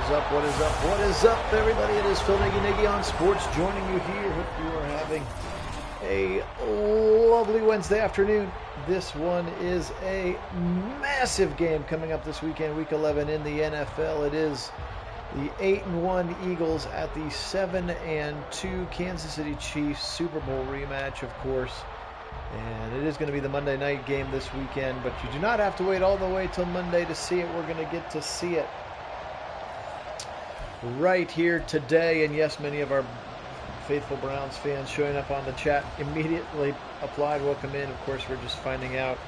is up? What is up? What is up, everybody? It is Phil Nagy on Sports joining you here. Hope you are having a lovely Wednesday afternoon. This one is a massive game coming up this weekend, Week 11 in the NFL. It is the 8-1 Eagles at the 7-2 Kansas City Chiefs Super Bowl rematch, of course. And it is going to be the Monday night game this weekend, but you do not have to wait all the way till Monday to see it. We're going to get to see it right here today. And yes, many of our faithful Browns fans showing up on the chat immediately applied welcome in. Of course, we're just finding out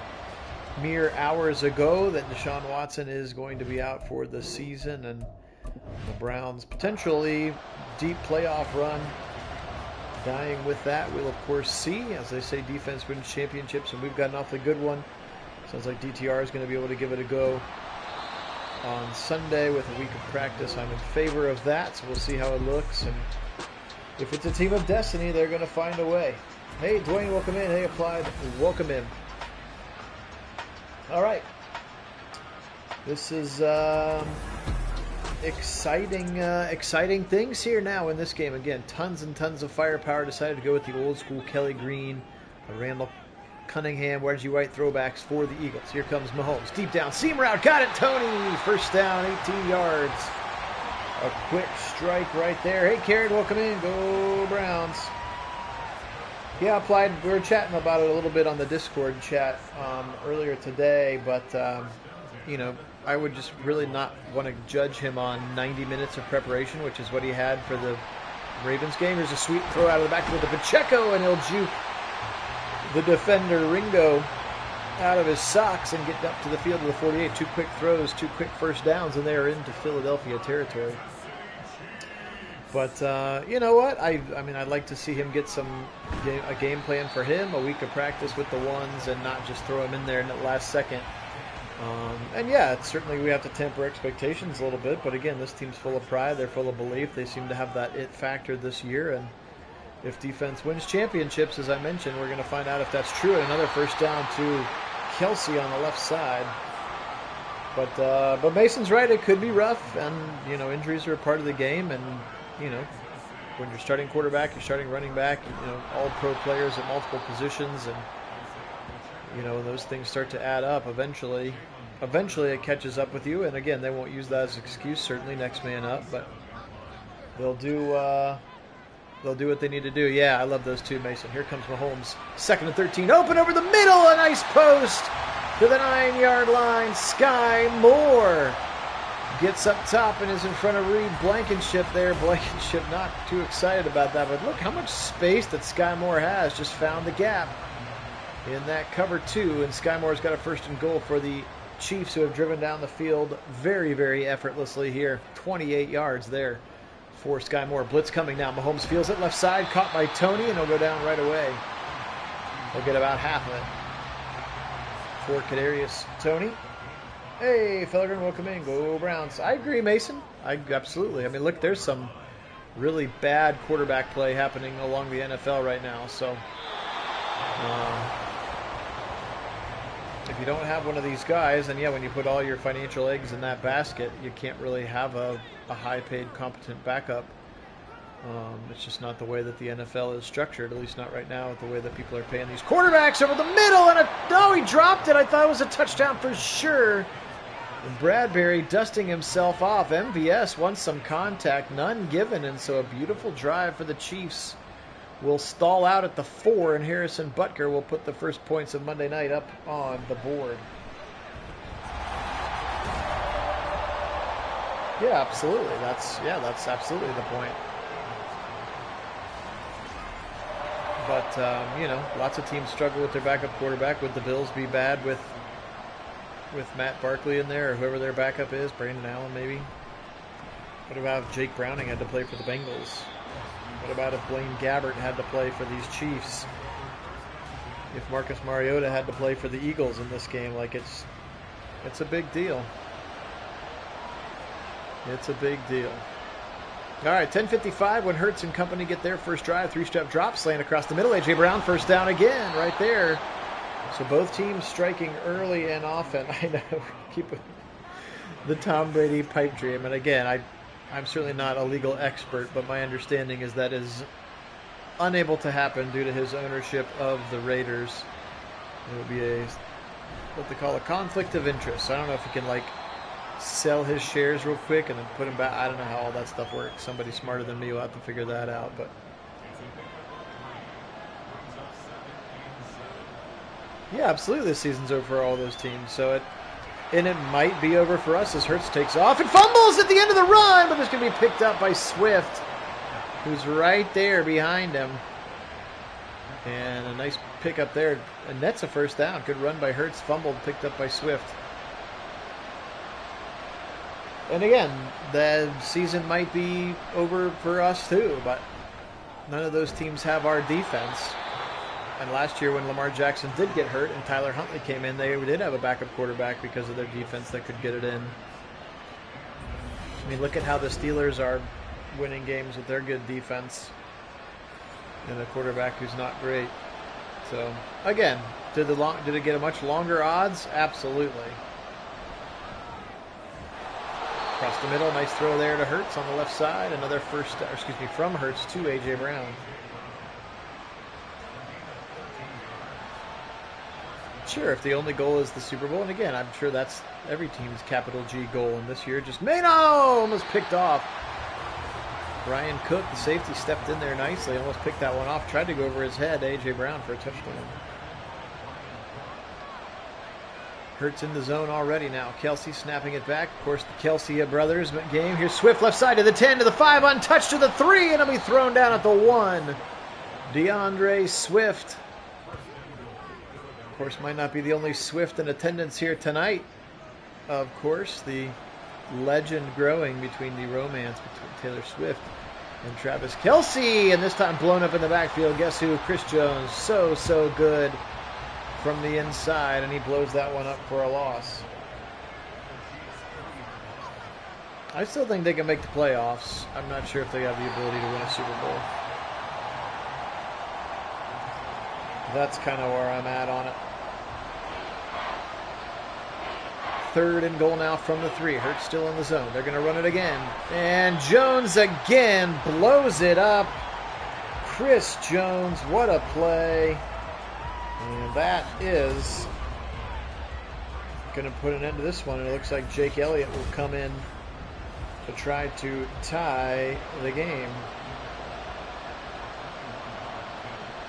mere hours ago that Deshaun Watson is going to be out for the season, and the Browns potentially deep playoff run dying with that. We'll of course see. As they say, defense wins championships, and we've got an awfully good one. Sounds like DTR is going to be able to give it a go on Sunday with a week of practice. I'm in favor of that, so we'll see how it looks. And if it's a team of destiny, they're going to find a way. Hey, Dwayne, welcome in. Hey, Applied, welcome in. All right. This is exciting things here now in this game. Again, tons and tons of firepower. Decided to go with the old school Kelly Green, Randall Cunningham, Reggie White throwbacks for the Eagles. Here comes Mahomes. Deep down, seam route. Got it, Tony. First down, 18 yards. A quick strike right there. Hey, Karen, welcome in. Go Browns. Yeah, Applied. We were chatting about it a little bit on the Discord chat earlier today, but, you know, I would just really not want to judge him on 90 minutes of preparation, which is what he had for the Ravens game. There's a sweet throw out of the backfield to Pacheco, and he'll juke the defender Ringo out of his socks and get up to the field of the 48. Two quick throws, two quick first downs, and they are into Philadelphia territory. But you know what? I mean, I'd like to see him get a game plan for him, a week of practice with the ones, and not just throw him in there in the last second. And yeah, certainly we have to temper expectations a little bit, but again, this team's full of pride, they're full of belief, they seem to have that it factor this year, and if defense wins championships, as I mentioned, we're going to find out if that's true. And another first down to Kelsey on the left side. But Mason's right, it could be rough, and you know, injuries are a part of the game, and you know, when you're starting quarterback, you're starting running back, you know, all pro players at multiple positions, and you know, those things start to add up. Eventually it catches up with you. And again, they won't use that as an excuse. Certainly, next man up. But they'll do what they need to do. Yeah, I love those two, Mason. Here comes Mahomes. 2nd and 13. Open over the middle. A nice post to the 9-yard line. Sky Moore gets up top and is in front of Reed Blankenship there. Blankenship not too excited about that. But look how much space that Sky Moore has. Just found the gap in that cover 2, and Sky Moore's got a 1st and goal for the Chiefs, who have driven down the field very, very effortlessly here. 28 yards there for Sky Moore. Blitz coming now. Mahomes feels it left side, caught by Tony, and he'll go down right away. He'll get about half of it for Kadarius Tony. Hey, Felgren, welcome in. Go Browns. I agree, Mason. Absolutely. I mean, look, there's some really bad quarterback play happening along the NFL right now, so if you don't have one of these guys, and yeah, when you put all your financial eggs in that basket, you can't really have a high-paid, competent backup. It's just not the way that the NFL is structured, at least not right now, with the way that people are paying these quarterbacks over the middle. And no, he dropped it. I thought it was a touchdown for sure. And Bradbury dusting himself off. MVS wants some contact, none given, and so a beautiful drive for the Chiefs will stall out at the 4, and Harrison Butker will put the first points of Monday night up on the board. Yeah, absolutely. That's absolutely the point. But you know, lots of teams struggle with their backup quarterback. Would the Bills be bad with Matt Barkley in there, or whoever their backup is, Brandon Allen maybe? What about if Jake Browning had to play for the Bengals? What about if Blaine Gabbert had to play for these Chiefs? If Marcus Mariota had to play for the Eagles in this game? Like, it's a big deal. It's a big deal. All right, 10:55 when Hurts and company get their first drive. 3-step drop, slant across the middle. A.J. Brown, first down again, right there. So both teams striking early and often. I know, keep the Tom Brady pipe dream. And again, I'm certainly not a legal expert, but my understanding is that is unable to happen due to his ownership of the Raiders. It would be what they call a conflict of interest. So I don't know if he can like sell his shares real quick and then put them back. I don't know how all that stuff works. Somebody smarter than me will have to figure that out. But yeah, absolutely, this season's over for all those teams. So it might be over for us as Hurts takes off and fumbles at the end of the run, but it's going to be picked up by Swift, who's right there behind him. And a nice pick up there. And that's a first down. Good run by Hurts, fumbled, picked up by Swift. And again, the season might be over for us too, but none of those teams have our defense. And last year when Lamar Jackson did get hurt and Tyler Huntley came in, they did have a backup quarterback because of their defense that could get it in. I mean, look at how the Steelers are winning games with their good defense and a quarterback who's not great. So, again, did it get a much longer odds? Absolutely. Across the middle, nice throw there to Hurts on the left side. Another from Hurts to A.J. Brown. Sure, if the only goal is the Super Bowl, and again, I'm sure that's every team's capital G goal, and this year just almost picked off. Brian Cook, the safety, stepped in there nicely, almost picked that one off, tried to go over his head, A.J. Brown for a touchdown. Hurts in the zone already now. Kelsey snapping it back. Of course, the Kelsey brothers game. Here's Swift left side to the 10, to the 5, untouched to the 3, and it'll be thrown down at the 1. DeAndre Swift. Of course, might not be the only Swift in attendance here tonight. Of course, the legend growing between the romance between Taylor Swift and Travis Kelsey. And this time blown up in the backfield. Guess who? Chris Jones. So good from the inside. And he blows that one up for a loss. I still think they can make the playoffs. I'm not sure if they have the ability to win a Super Bowl. That's kind of where I'm at on it. 3rd and goal now from the 3. Hurts still in the zone. They're going to run it again. And Jones again blows it up. Chris Jones, what a play. And that is going to put an end to this one. And it looks like Jake Elliott will come in to try to tie the game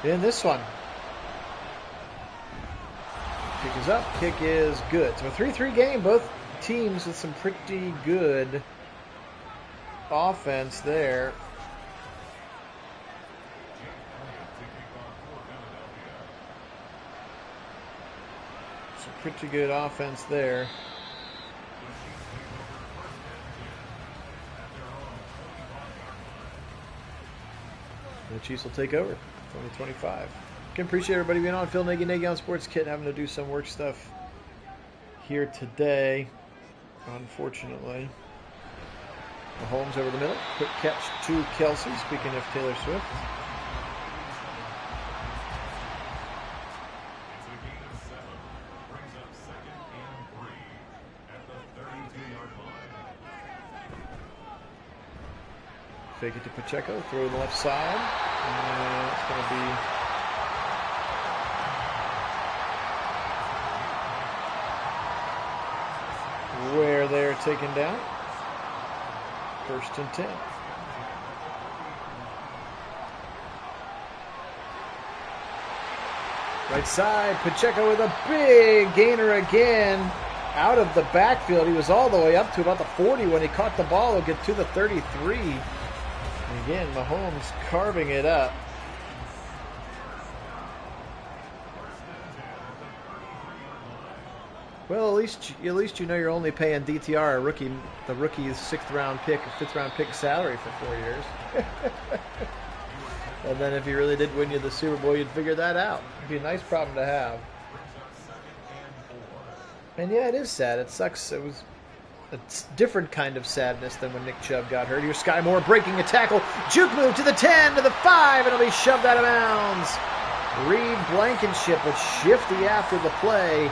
in this one. Kick is up. Kick is good. So a 3-3 game. Both teams with some pretty good offense there. Some pretty good offense there. The Chiefs will take over from the 25. Can appreciate everybody being on. Phil Nagy on Sports Kit, having to do some work stuff here today, unfortunately. Mahomes over the middle. Quick catch to Kelsey, speaking of Taylor Swift. Fake it to Pacheco, throw to the left side. And it's going to be where they're taken down. 1st and 10. Right side, Pacheco with a big gainer again. Out of the backfield. He was all the way up to about the 40 when he caught the ball. He'll get to the 33. And again, Mahomes carving it up. Well, at least you know you're only paying DTR the rookie's 5th round pick salary for 4 years. And then if he really did win you the Super Bowl, you'd figure that out. It'd be a nice problem to have. And yeah, it is sad. It sucks. It was a different kind of sadness than when Nick Chubb got hurt. Here's Sky Moore breaking a tackle. Juke move to the 10, to the 5, and it'll be shoved out of bounds. Reed Blankenship was shifty after the play.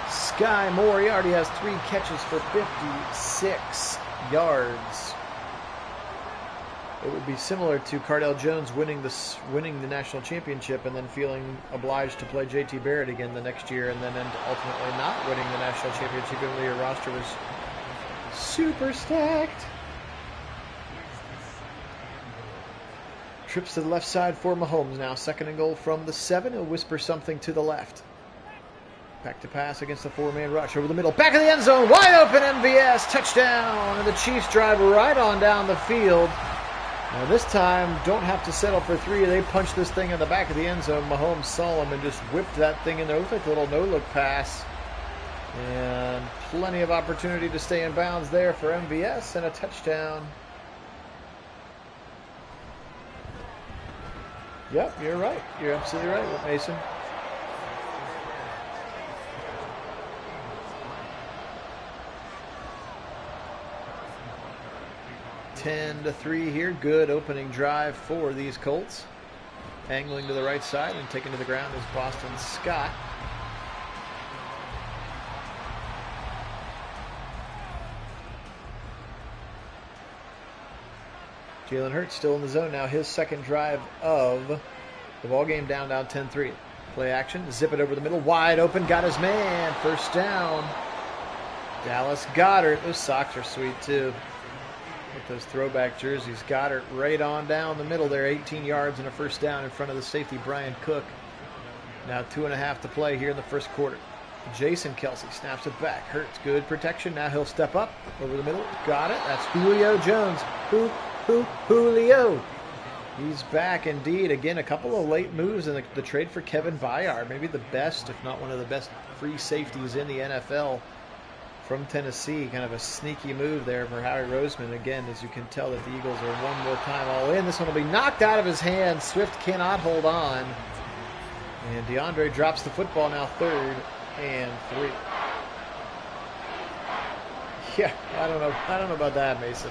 Sky Moore, he already has 3 catches for 56 yards. it would be similar to Cardell Jones winning the national championship and then feeling obliged to play JT Barrett again the next year, and then ultimately not winning the national championship even though your roster was super stacked. Trips to the left side for Mahomes now. 2nd and goal from the 7. He'll whisper something to the left. Back to pass against the 4-man rush. Over the middle. Back of the end zone. Wide open MVS. Touchdown. And the Chiefs drive right on down the field. Now this time, don't have to settle for 3. They punch this thing in the back of the end zone. Mahomes saw him and just whipped that thing in there. It looked like a little no-look pass. And plenty of opportunity to stay in bounds there for MVS. And a touchdown. Yep, you're right. You're absolutely right, Mason. (10-3) here. Good opening drive for these Colts. Angling to the right side and taken to the ground is Boston Scott. Jalen Hurts still in the zone now. His 2nd drive of the ball game down 10-3. Play action. Zip it over the middle. Wide open. Got his man. 1st down. Dallas Goedert. Those socks are sweet too. With those throwback jerseys. Goedert right on down the middle there. 18 yards and a 1st down in front of the safety Brian Cook. Now 2.5 to play here in the 1st quarter. Jason Kelsey snaps it back. Hurts. Good protection. Now he'll step up. Over the middle. Got it. That's Julio Jones. Julio. He's back indeed. Again, a couple of late moves in the trade for Kevin Byard. Maybe the best, if not one of the best free safeties in the NFL from Tennessee. Kind of a sneaky move there for Howie Roseman. Again, as you can tell that the Eagles are one more time all in. This one will be knocked out of his hand. Swift cannot hold on. And DeAndre drops the football now 3rd and 3. Yeah, I don't know about that, Mason.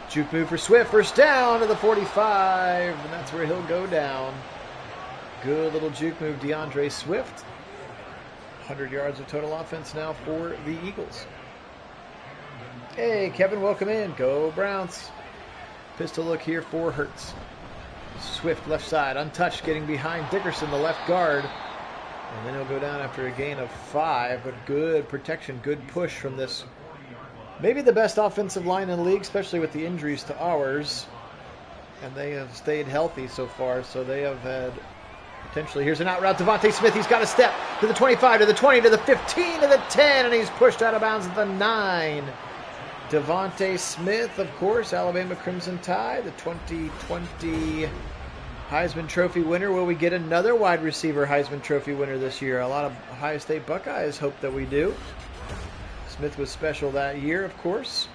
Juke move for Swift. 1st down to the 45. And that's where he'll go down. Good little juke move, DeAndre Swift. 100 yards of total offense now for the Eagles. Hey, Kevin, welcome in. Go Browns. Pistol look here for Hurts. Swift left side, untouched, getting behind Dickerson, the left guard. And then he'll go down after a gain of 5. But good protection, good push from this. Maybe the best offensive line in the league, especially with the injuries to ours. And they have stayed healthy so far, so they have had potentially. Here's an out route. Devontae Smith, he's got a step to the 25, to the 20, to the 15, to the 10, and he's pushed out of bounds at the 9. Devontae Smith, of course, Alabama Crimson Tide, the 2020 Heisman Trophy winner. Will we get another wide receiver Heisman Trophy winner this year? A lot of Ohio State Buckeyes hope that we do. Smith was special that year, of course.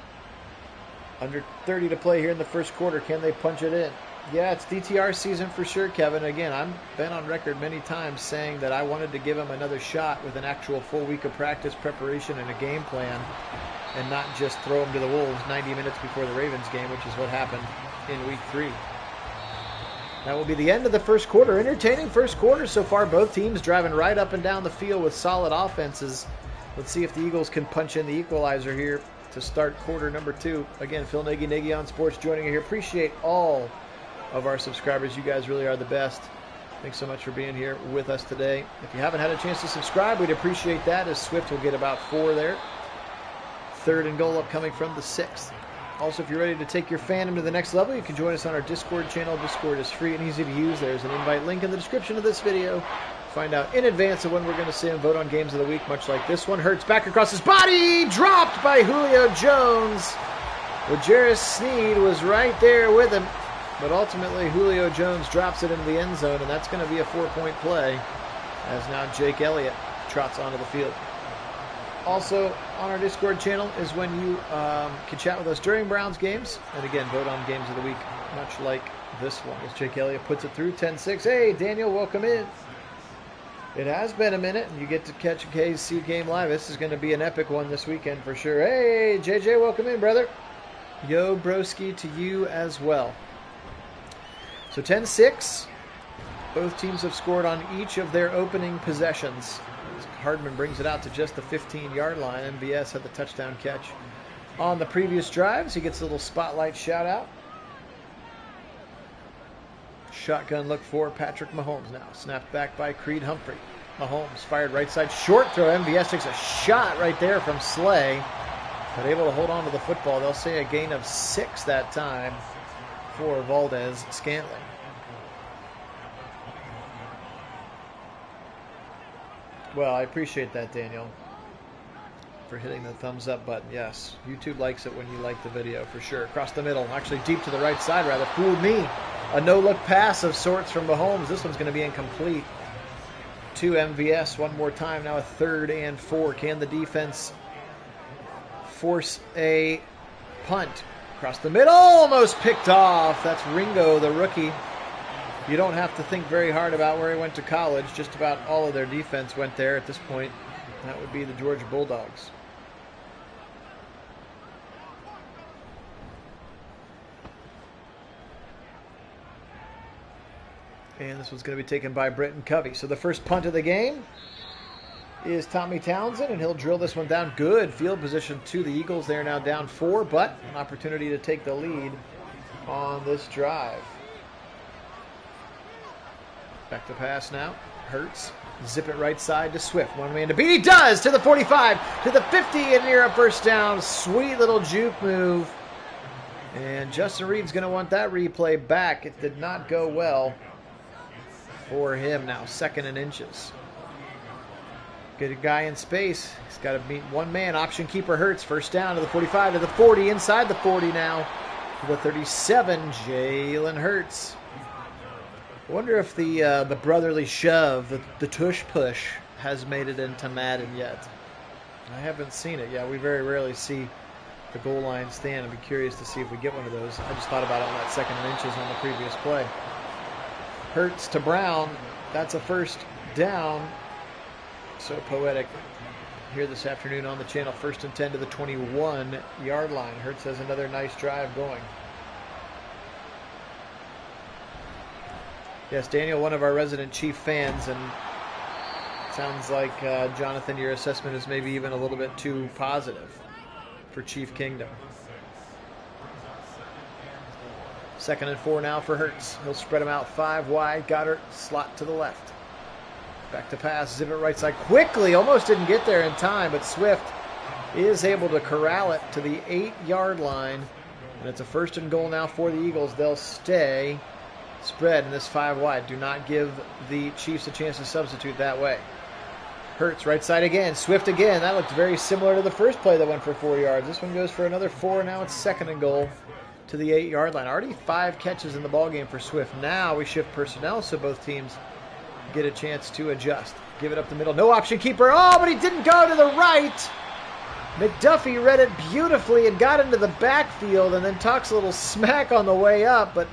Under 30 to play here in the 1st quarter. Can they punch it in? Yeah, it's DTR season for sure, Kevin. Again, I've been on record many times saying that I wanted to give him another shot with an actual full week of practice preparation and a game plan, and not just throw him to the Wolves 90 minutes before the Ravens game, which is what happened in week 3. That will be the end of the 1st quarter. Entertaining 1st quarter so far. Both teams driving right up and down the field with solid offenses. Let's see if the Eagles can punch in the equalizer here to start quarter number 2. Again, Phil Nagy on Sports joining you here. Appreciate all of our subscribers. You guys really are the best. Thanks so much for being here with us today. If you haven't had a chance to subscribe, we'd appreciate that, as Swift will get about 4 there. 3rd and goal upcoming from the 6th. Also, if you're ready to take your fandom to the next level, you can join us on our Discord channel. Discord is free and easy to use. There's an invite link in the description of this video. Find out in advance of when we're going to see him vote on games of the week, much like this one. Hurts back across his body, dropped by Julio Jones. L'Jarius Sneed was right there with him, but ultimately Julio Jones drops it into the end zone, and that's going to be a 4-point play, as now Jake Elliott trots onto the field. Also, on our Discord channel is when you can chat with us during Browns games, and again, vote on games of the week, much like this one, as Jake Elliott puts it through 10-6. Hey, Daniel, welcome in. It has been a minute, and you get to catch a KC game live. This is going to be an epic one this weekend for sure. Hey, JJ, welcome in, brother. Yo, broski, to you as well. So 10-6. Both teams have scored on each of their opening possessions. Hardman brings it out to just the 15-yard line. MVS had the touchdown catch on the previous drives. He gets a little spotlight shout-out. Shotgun look for Patrick Mahomes now. Snapped back by Creed Humphrey. Mahomes fired right side. Short throw. MVS takes a shot right there from Slay. But able to hold on to the football. They'll say a gain of 6 that time for Valdez Scantling. Well, I appreciate that, Daniel, for hitting the thumbs up button. Yes, YouTube likes it when you like the video, for sure. Across the middle, actually deep to the right side, rather. Fooled me. A no-look pass of sorts from Mahomes. This one's going to be incomplete to MVS one more time. Now a 3rd and 4. Can the defense force a punt? Across the middle, almost picked off. That's Ringo, the rookie. You don't have to think very hard about where he went to college. Just about all of their defense went there at this point. That would be the Georgia Bulldogs. And this one's going to be taken by Britton Covey. So the first punt of the game is Tommy Townsend, and he'll drill this one down. Good field position to the Eagles. They're now down 4, but an opportunity to take the lead on this drive. Back to pass now. Hurts. Zip it right side to Swift. One man to beat. He does! To the 45, to the 50, and near a first down. Sweet little juke move. And Justin Reed's going to want that replay back. It did not go well for him now. 2nd and inches. Get a guy in space. He's got to beat one man. Option keeper Hurts. First down to the 45, to the 40. Inside the 40 now. To the 37, Jalen Hurts. I wonder if the brotherly shove, the tush push, has made it into Madden yet. I haven't seen it yet. We very rarely see the goal line stand. I'd be curious to see if we get one of those. I just thought about it on that 2nd and inches on the previous play. Hurts to Brown. That's a first down. So poetic here this afternoon on the channel. 1st and 10 to the 21-yard line. Hurts has another nice drive going. Yes, Daniel, one of our resident Chief fans, and it sounds like, Jonathan, your assessment is maybe even a little bit too positive for Chief Kingdom. 2nd and 4 now for Hurts. He'll spread him out 5 wide. Goddard slot to the left. Back to pass. Zip it right side quickly. Almost didn't get there in time, but Swift is able to corral it to the 8-yard line. And it's a 1st and goal now for the Eagles. They'll stay spread in this 5 wide. Do not give the Chiefs a chance to substitute that way. Hurts right side again. Swift again. That looked very similar to the first play that went for 4 yards. This one goes for another 4. Now it's 2nd and goal to the 8-yard line. Already 5 catches in the ballgame for Swift. Now we shift personnel so both teams get a chance to adjust. Give it up the middle. No option keeper. Oh, but he didn't go to the right. McDuffie read it beautifully and got into the backfield and then talks a little smack on the way up, but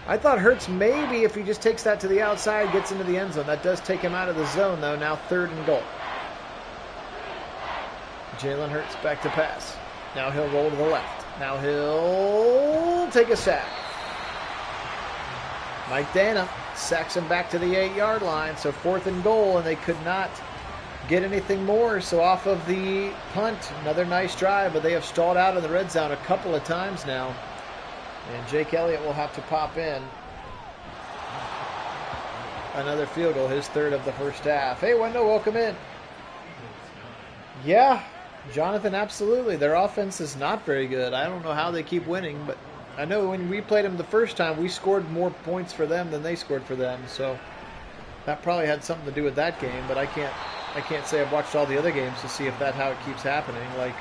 I thought Hurts maybe, if he just takes that to the outside, gets into the end zone. That does take him out of the zone, though. Now 3rd and goal. Jalen Hurts back to pass. Now he'll roll to the left. Now he'll take a sack. Mike Dana sacks him back to the 8-yard line. So 4th and goal, and they could not get anything more. So off of the punt, another nice drive, but they have stalled out in the red zone a couple of times now. And Jake Elliott will have to pop in another field goal, his 3rd of the first half. Hey, Wendell, welcome in. Yeah, Jonathan, absolutely. Their offense is not very good. I don't know how they keep winning, but I know when we played them the first time, we scored more points for them than they scored for them. So that probably had something to do with that game, but I can't say I've watched all the other games to see if that's how it keeps happening. Like,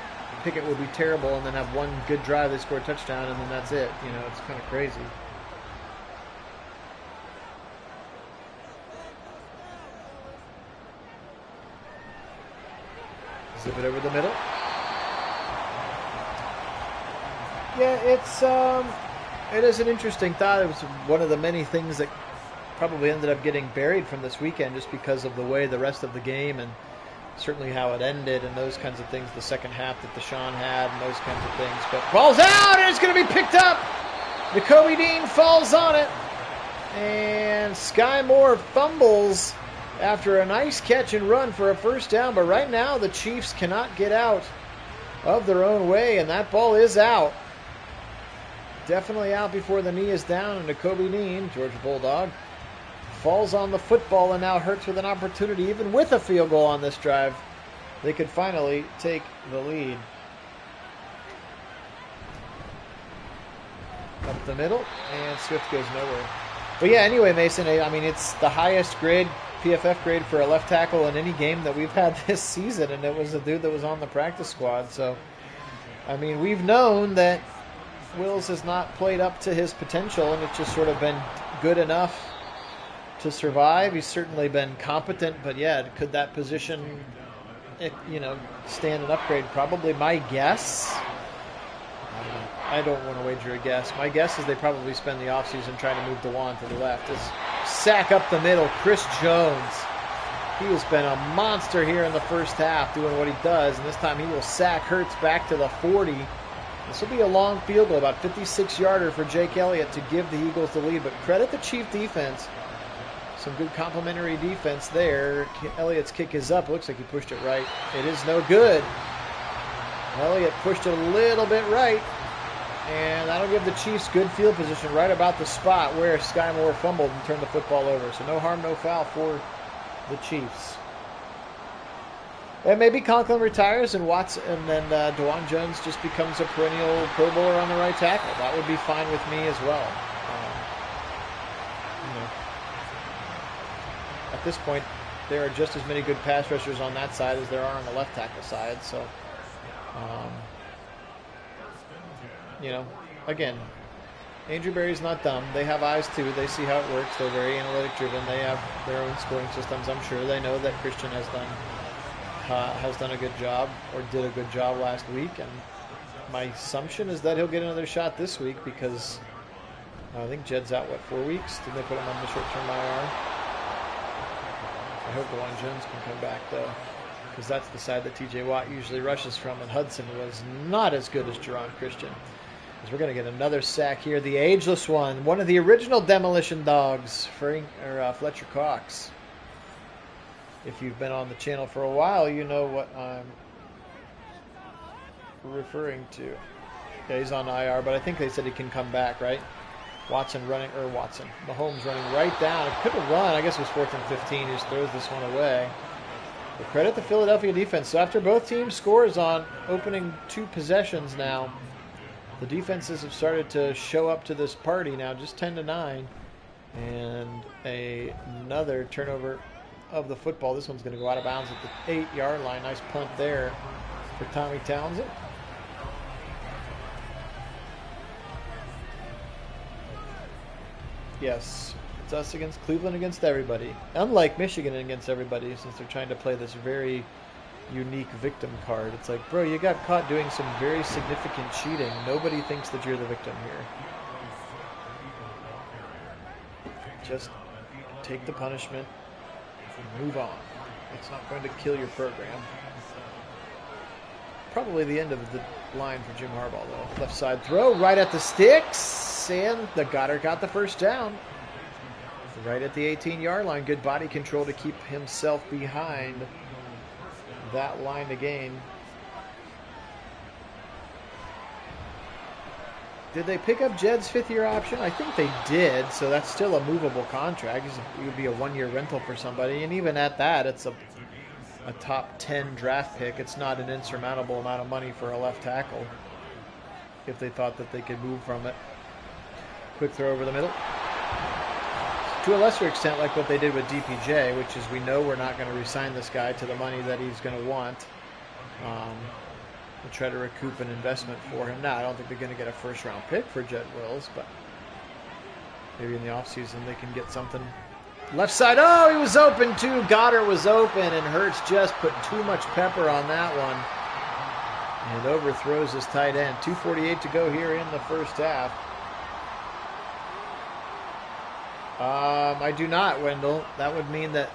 Pickett would be terrible and then have one good drive, they score a touchdown, and then that's it. You know, it's kind of crazy. Zip it over the middle. Yeah, it is an interesting thought. It was one of the many things that probably ended up getting buried from this weekend just because of the way the rest of the game and certainly how it ended and those kinds of things, the second half that Deshaun had and those kinds of things. But falls out, and it's going to be picked up. Nakobe Dean falls on it. And Sky Moore fumbles after a nice catch and run for a first down. But right now the Chiefs cannot get out of their own way, and that ball is out. definitely out before the knee is down, and Jacoby Dean, Georgia Bulldog, falls on the football and now Hurts with an opportunity, even with a field goal on this drive. They could finally take the lead. Up the middle, and Swift goes nowhere. But yeah, anyway, Mason, I mean, it's the highest grade, PFF grade for a left tackle in any game that we've had this season, and it was a dude that was on the practice squad. So, I mean, we've known that Wills has not played up to his potential, and it's just sort of been good enough to survive. He's certainly been competent, but yeah, could that position, stand an upgrade? Probably. My guess, I don't know. I don't want to wager a guess. My guess is they probably spend the offseason trying to move DeJuan to the left. Is sack up the middle. Chris Jones. He has been a monster here in the first half doing what he does, and this time he will sack Hurts back to the 40. This will be a long field goal, about 56-yarder for Jake Elliott to give the Eagles the lead, but credit the Chief defense. Some good complementary defense there. Elliott's kick is up. It looks like he pushed it right. It is no good. Elliott pushed it a little bit right. And that'll give the Chiefs good field position right about the spot where Sky Moore fumbled and turned the football over. So no harm, no foul for the Chiefs. And maybe Conklin retires and then DeJuan Jones just becomes a perennial Pro Bowler on the right tackle. That would be fine with me as well. At this point, there are just as many good pass rushers on that side as there are on the left tackle side. So, again, Andrew Berry's not dumb. They have eyes too. They see how it works. They're very analytic driven. They have their own scoring systems. I'm sure they know that Christian has done a good job, or did a good job last week. And my assumption is that he'll get another shot this week because I think Jed's out, 4 weeks? Did they put him on the short-term IR? I hope DeJuan Jones can come back, though, because that's the side that TJ Watt usually rushes from, and Hudson was not as good as Jerron Christian. As we're going to get another sack here, the ageless one of the original demolition dogs, Fletcher Cox. If you've been on the channel for a while, you know what I'm referring to. Yeah, he's on IR, but I think they said he can come back, right? Mahomes running right down. It could have run. I guess it was 4th and 15. He just throws this one away. But credit the Philadelphia defense. So after both teams scores on opening 2 possessions now, the defenses have started to show up to this party now, just 10-9. And another turnover of the football. This one's going to go out of bounds at the 8-yard line. Nice punt there for Tommy Townsend. Yes, it's us against Cleveland against everybody. Unlike Michigan against everybody, since they're trying to play this very unique victim card. It's like, bro, you got caught doing some very significant cheating. Nobody thinks that you're the victim here. Just take the punishment and move on. It's not going to kill your program. Probably the end of the line for Jim Harbaugh, though. Left side throw, right at the sticks, and the Goddard got the first down. Right at the 18-yard line. Good body control to keep himself behind that line to gain. Did they pick up Jed's 5th-year option? I think they did, so that's still a movable contract. It would be a 1-year rental for somebody, and even at that, it's a top 10 draft pick. It's not an insurmountable amount of money for a left tackle if they thought that they could move from it. Quick throw over the middle. To a lesser extent, like what they did with DPJ, which is we know we're not going to re-sign this guy to the money that he's going to want. We'll try to recoup an investment for him. Now, I don't think they're going to get a first-round pick for Jed Wills, but maybe in the offseason they can get something. Left side, oh, he was open too. Goddard was open, and Hurts just put too much pepper on that one. And overthrows his tight end. 2:48 to go here in the first half. I do not, Wendell. That would mean that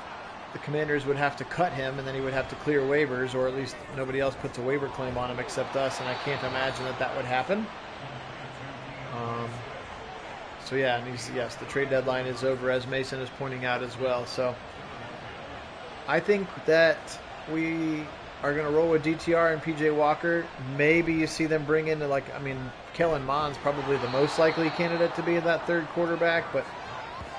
the Commanders would have to cut him, and then he would have to clear waivers, or at least nobody else puts a waiver claim on him except us, and I can't imagine that that would happen. So yeah, and yes, the trade deadline is over, as Mason is pointing out as well. So I think that we are going to roll with DTR and PJ Walker. Maybe you see them bring in, Kellen Mond's probably the most likely candidate to be that third quarterback, but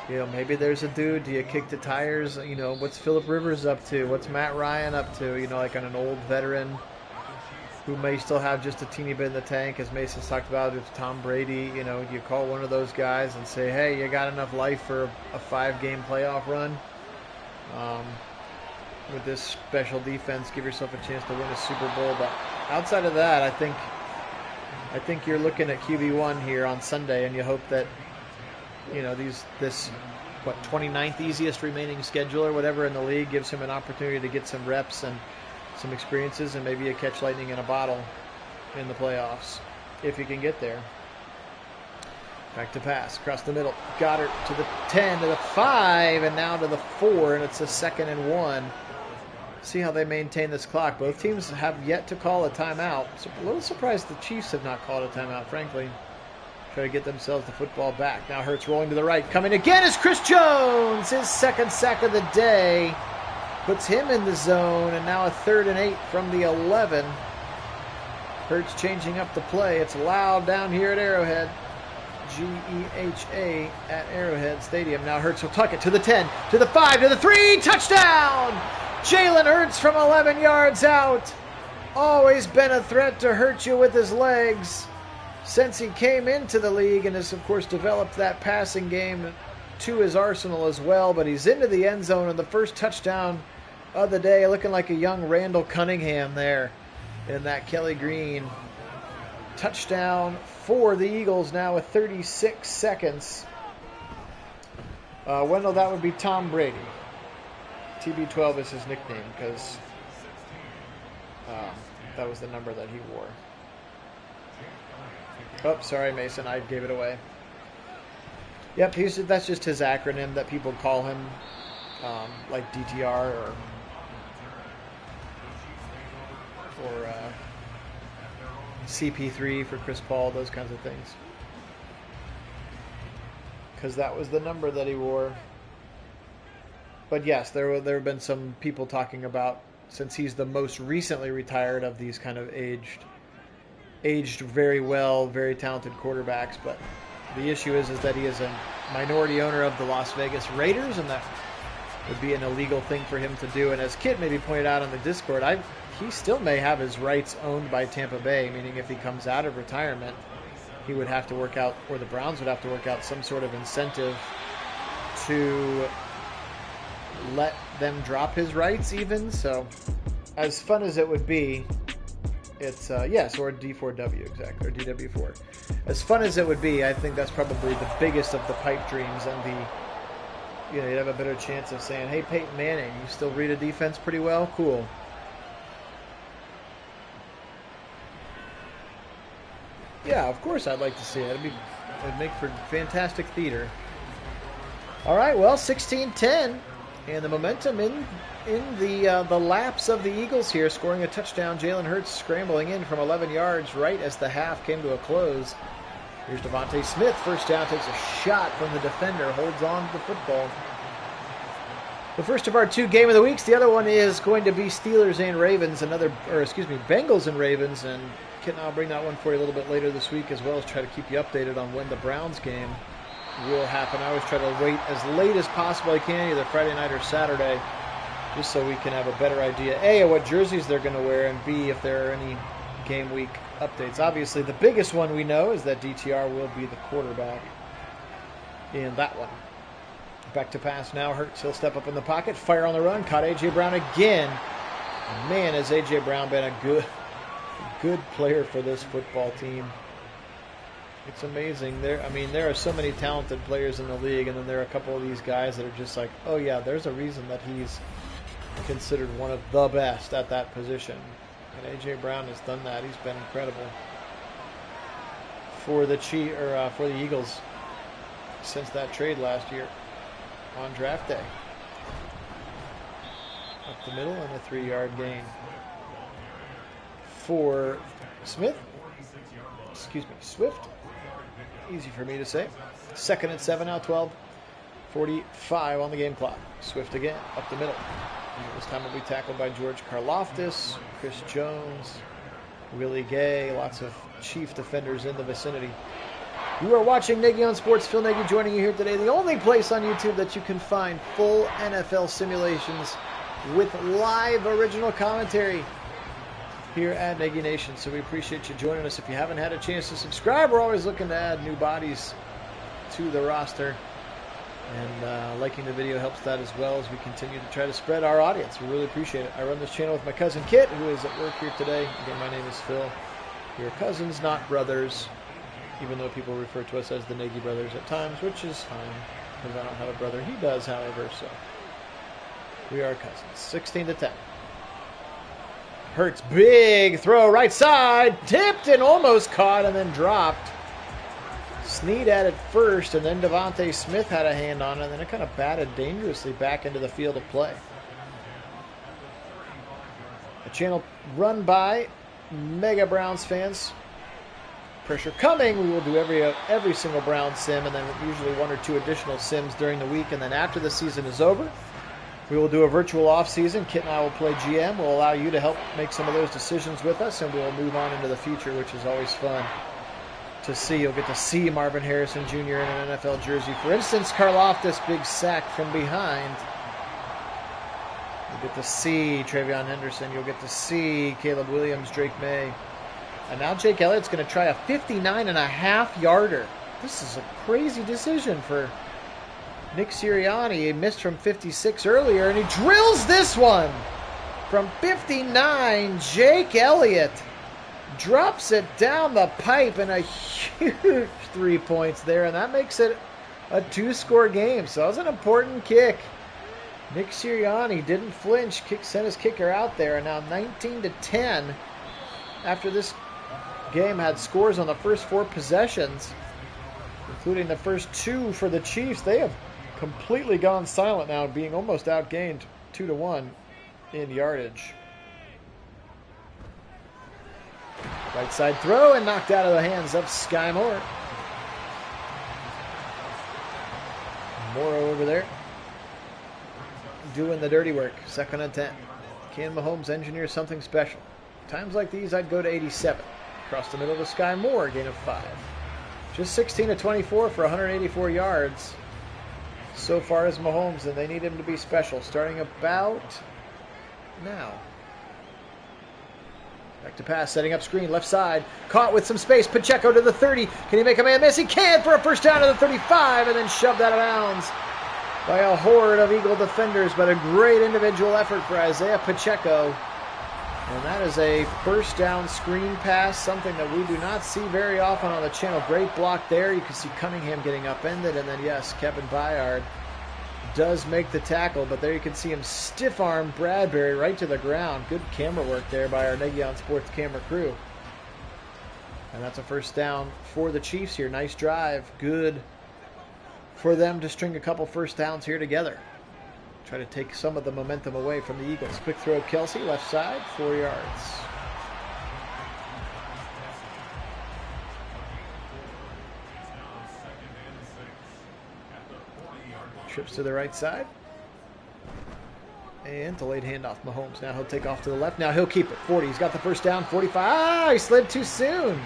maybe there's a dude. Do you kick the tires? What's Phillip Rivers up to? What's Matt Ryan up to? Like on an old veteran who may still have just a teeny bit in the tank, as Mason's talked about, if Tom Brady, you call one of those guys and say, hey, you got enough life for a 5-game playoff run? With this special defense, give yourself a chance to win a Super Bowl. But outside of that, I think you're looking at QB1 here on Sunday, and you hope that, this 29th easiest remaining schedule or whatever in the league gives him an opportunity to get some reps and some experiences, and maybe you catch lightning in a bottle in the playoffs if you can get there. Back to pass, across the middle. Goddard to the 10, to the 5, and now to the 4, and it's a 2nd and 1. See how they maintain this clock. Both teams have yet to call a timeout. So a little surprised the Chiefs have not called a timeout, frankly. Try to get themselves the football back. Now Hurts rolling to the right. Coming again is Chris Jones. His 2nd sack of the day. Puts him in the zone, and now a 3rd and 8 from the 11. Hurts changing up the play. It's loud down here at Arrowhead. GEHA at Arrowhead Stadium. Now Hurts will tuck it to the 10, to the 5, to the 3. Touchdown! Jalen Hurts from 11 yards out. Always been a threat to hurt you with his legs since he came into the league, and has, of course, developed that passing game to his arsenal as well. But he's into the end zone, and the first touchdown of the day, looking like a young Randall Cunningham there in that Kelly Green. Touchdown for the Eagles now with 36 seconds. Wendell, that would be Tom Brady. TB12 is his nickname because that was the number that he wore. Oh, sorry, Mason, I gave it away. Yep, that's just his acronym that people call him, like DTR or CP3 for Chris Paul, those kinds of things. Because that was the number that he wore. But yes, there have been some people talking about, since he's the most recently retired of these kind of aged very well, very talented quarterbacks. But the issue is that he is a minority owner of the Las Vegas Raiders, and that would be an illegal thing for him to do. And as Kit maybe pointed out on the Discord, he still may have his rights owned by Tampa Bay, meaning if he comes out of retirement, he would have to work out, or the Browns would have to work out some sort of incentive to let them drop his rights even. So as fun as it would be, it's yes, or D4W, exactly, or DW4. As fun as it would be, I think that's probably the biggest of the pipe dreams, and you'd have a better chance of saying, hey, Peyton Manning, you still read a defense pretty well? Cool. Yeah, of course I'd like to see it. It'd make for fantastic theater. All right, well, 16-10, and the momentum in the laps of the Eagles here, scoring a touchdown. Jalen Hurts scrambling in from 11 yards right as the half came to a close. Here's Devontae Smith, first down, takes a shot from the defender, holds on to the football. The first of our 2 game of the weeks. The other one is going to be Steelers and Ravens, Bengals and Ravens, and Kit and I'll bring that one for you a little bit later this week, as well as try to keep you updated on when the Browns game will happen. I always try to wait as late as possible I can, either Friday night or Saturday, just so we can have a better idea, A, of what jerseys they're going to wear, and B, if there are any game week updates. Obviously, the biggest one we know is that DTR will be the quarterback in that one. Back to pass now. Hurts. He'll step up in the pocket. Fire on the run. Caught A.J. Brown again. Man, has A.J. Brown been a good player for this football team. It's amazing. There are so many talented players in the league, and then there are a couple of these guys that are just like, oh yeah, there's a reason that he's considered one of the best at that position. And A.J. Brown has done that. He's been incredible for the Eagles since that trade last year on draft day. Up the middle and a 3-yard gain for Swift. Easy for me to say. 2nd and 7 now, 12:45 on the game clock. Swift again, up the middle. This time will be tackled by George Karloftis, Chris Jones, Willie Gay, lots of Chief defenders in the vicinity. You are watching Nagy on Sports. Phil Nagy joining you here today. The only place on YouTube that you can find full NFL simulations with live original commentary here at Nagy Nation. So we appreciate you joining us. If you haven't had a chance to subscribe, we're always looking to add new bodies to the roster. And liking the video helps that as well as we continue to try to spread our audience. We really appreciate it. I run this channel with my cousin Kit, who is at work here today. Again, my name is Phil. We are cousins, not brothers, even though people refer to us as the Nagy brothers at times, which is fine, because I don't have a brother. He does, however, so we are cousins. 16-10. Hurts, big throw, right side, tipped and almost caught and then dropped. Snead at it first, and then Devontae Smith had a hand on it, and then it kind of batted dangerously back into the field of play. A channel run by mega Browns fans. Pressure coming. We will do every single Browns sim, and then usually one or two additional sims during the week, and then after the season is over, we will do a virtual off-season. Kit and I will play GM. We'll allow you to help make some of those decisions with us, and we will move on into the future, which is always fun to see. You'll get to see Marvin Harrison Jr. in an NFL jersey. For instance, Karloftis, big sack from behind. You'll get to see Travion Henderson. You'll get to see Caleb Williams, Drake May. And now Jake Elliott's going to try a 59.5-yarder. This is a crazy decision for Nick Sirianni. He missed from 56 earlier, and he drills this one from 59. Jake Elliott drops it down the pipe, and a huge 3 points there, and that makes it a 2-score game. So that was an important kick. Nick Sirianni didn't flinch, sent his kicker out there, and now 19-10 after this game had scores on the first 4 possessions, including the first 2 for the Chiefs. They have completely gone silent now, being almost outgained 2-1 in yardage. Right side throw and knocked out of the hands of Sky Moore. Morrow over there doing the dirty work. 2nd and 10. Can Mahomes engineer something special? Times like these, I'd go to 87. Across the middle to Sky Moore, gain of 5. Just 16-24 for 184 yards so far as Mahomes, and they need him to be special. Starting about now. Back to pass, setting up screen, left side. Caught with some space. Pacheco to the 30. Can he make a man miss? He can for a first down to the 35, and then shoved out of bounds by a horde of Eagle defenders. But a great individual effort for Isaiah Pacheco. And that is a first down screen pass, something that we do not see very often on the channel. Great block there. You can see Cunningham getting upended, and then, yes, Kevin Byard does make the tackle, but there you can see him stiff-arm Bradbury right to the ground. Good camera work there by our Nagy on Sports camera crew. And that's a first down for the Chiefs here. Nice drive. Good for them to string a couple first downs here together. Try to take some of the momentum away from the Eagles. Quick throw, Kelsey, left side, 4 yards. Trips to the right side. And delayed handoff. Mahomes. Now he'll take off to the left. Now he'll keep it. 40. He's got the first down. 45. Ah, he slid too soon.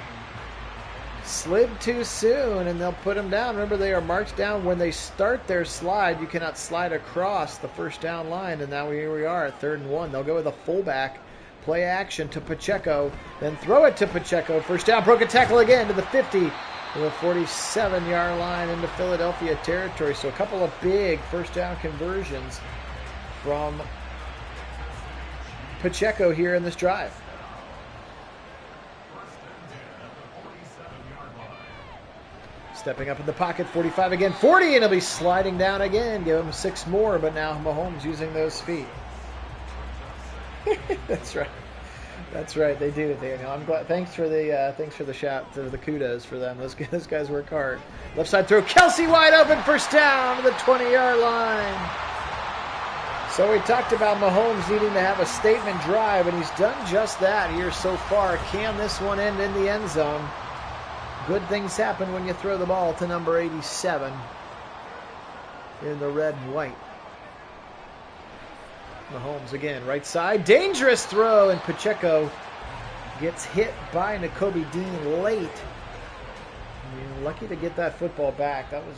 Slid too soon, and they'll put him down. Remember, they are marched down. When they start their slide, you cannot slide across the first down line. And now here we are at 3rd and 1. They'll go with a fullback. Play action to Pacheco. Then throw it to Pacheco. First down. Broken tackle again to the 50. To the 47-yard line into Philadelphia territory. So a couple of big first down conversions from Pacheco here in this drive. Stepping up in the pocket, 45 again, 40, and he'll be sliding down again. Give him 6 more, but now Mahomes using those feet. That's right. That's right. They do, Daniel. I'm glad. Thanks for the shout, for the kudos for them. Those guys work hard. Left side throw, Kelsey wide open, first down to the 20-yard line. So we talked about Mahomes needing to have a statement drive, and he's done just that here so far. Can this one end in the end zone? Good things happen when you throw the ball to number 87 in the red and white. Mahomes again, right side. Dangerous throw, and Pacheco gets hit by Nakobe Dean late. Lucky to get that football back. That was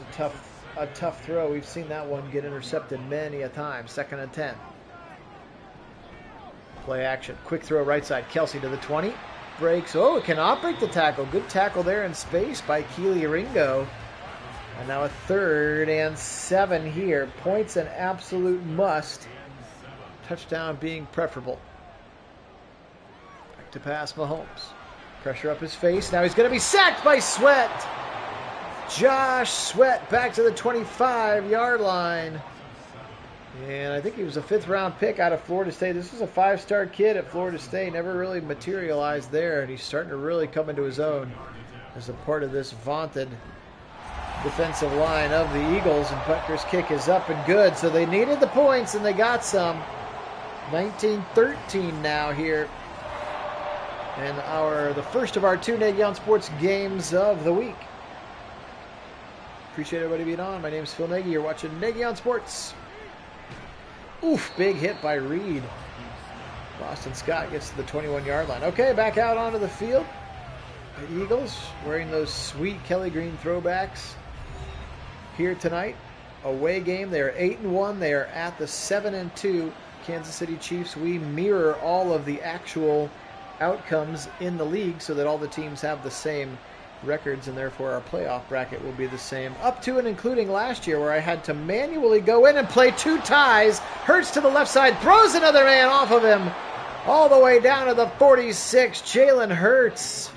a tough throw. We've seen that one get intercepted many a time. 2nd and 10. Play action. Quick throw right side. Kelsey to the 20. Breaks. Oh, it cannot break the tackle. Good tackle there in space by Keely Ringo. And now a 3rd and 7 here. Points an absolute must. Touchdown being preferable. Back to pass Mahomes. Pressure up his face. Now he's going to be sacked by Sweat. Josh Sweat back to the 25-yard line. And I think he was a 5th-round pick out of Florida State. This was a 5-star kid at Florida State. Never really materialized there. And he's starting to really come into his own as a part of this vaunted defensive line of the Eagles. And Butker's kick is up and good. So they needed the points, and they got some. 19-13 now here. And the first of our 2 Nagy on Sports games of the week. Appreciate everybody being on. My name is Phil Nagy. You're watching Nagy on Sports. Oof, big hit by Reed. Boston Scott gets to the 21-yard line. Okay, back out onto the field. The Eagles wearing those sweet Kelly Green throwbacks here tonight. Away game. They are 8-1. They are at the 7-2 Kansas City Chiefs. We mirror all of the actual outcomes in the league so that all the teams have the same records, and therefore our playoff bracket will be the same, up to and including last year where I had to manually go in and play 2 ties. Hurts to the left side, throws another man off of him all the way down to the 46. Jalen Hurts,